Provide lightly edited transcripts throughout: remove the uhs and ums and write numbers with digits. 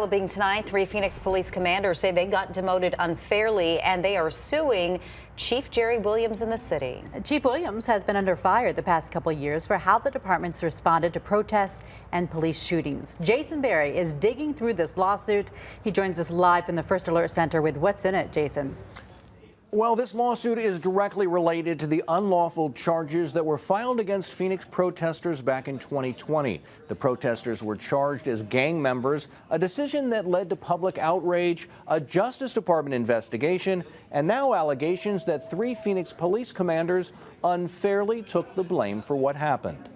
Developing tonight, 3 Phoenix police commanders say they got demoted unfairly, and they are suing Chief Jeri Williams in the city. Chief Williams has been under fire the past couple years for how the department's responded to protests and police shootings. Jason Berry is digging through this lawsuit. He joins us live from the First Alert Center with what's in it, Jason. Well, this lawsuit is directly related to the unlawful charges that were filed against Phoenix protesters back in 2020. The protesters were charged as gang members, a decision that led to public outrage, a Justice Department investigation, and now allegations that 3 Phoenix police commanders unfairly took the blame for what happened.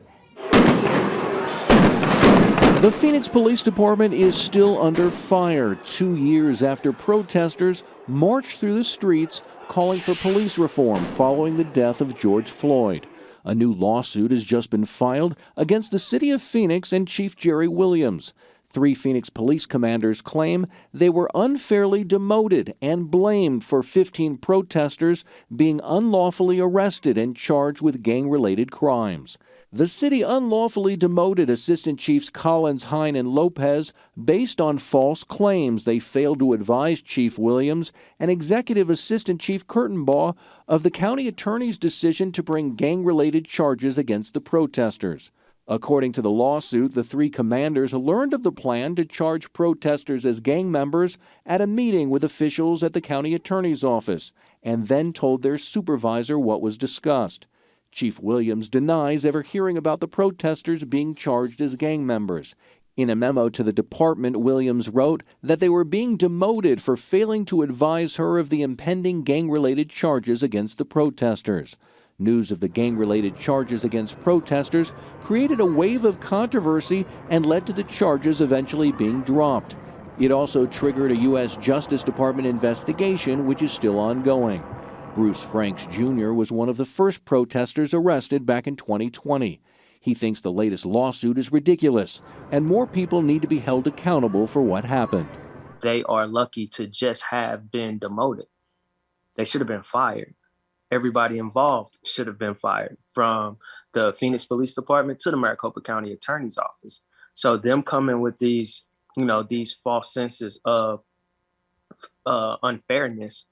The Phoenix Police Department is still under fire 2 years after protesters marched through the streets calling for police reform following the death of George Floyd. A new lawsuit has just been filed against the city of Phoenix and Chief Jeri Williams. 3 Phoenix police commanders claim they were unfairly demoted and blamed for 15 protesters being unlawfully arrested and charged with gang-related crimes. The city unlawfully demoted Assistant Chiefs Collins, Hine, and Lopez based on false claims they failed to advise Chief Williams and Executive Assistant Chief Kurtenbach of the county attorney's decision to bring gang-related charges against the protesters. According to the lawsuit, the 3 commanders learned of the plan to charge protesters as gang members at a meeting with officials at the county attorney's office, and then told their supervisor what was discussed. Chief Williams denies ever hearing about the protesters being charged as gang members. In a memo to the department, Williams wrote that they were being demoted for failing to advise her of the impending gang-related charges against the protesters. News of the gang-related charges against protesters created a wave of controversy and led to the charges eventually being dropped. It also triggered a U.S. Justice Department investigation, which is still ongoing. Bruce Franks Jr. was one of the first protesters arrested back in 2020. He thinks the latest lawsuit is ridiculous, and more people need to be held accountable for what happened. They are lucky to just have been demoted. They should have been fired. Everybody involved should have been fired, from the Phoenix Police Department to the Maricopa County Attorney's Office. So them coming with these false senses of unfairness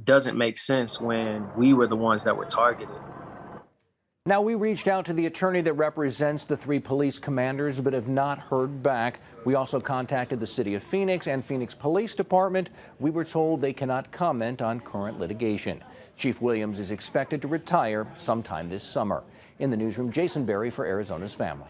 doesn't make sense when we were the ones that were targeted. Now, we reached out to the attorney that represents the 3 police commanders but have not heard back. We also contacted the city of Phoenix and Phoenix Police Department. We were told they cannot comment on current litigation. Chief Williams is expected to retire sometime this summer. In the newsroom, Jason Berry for Arizona's Family.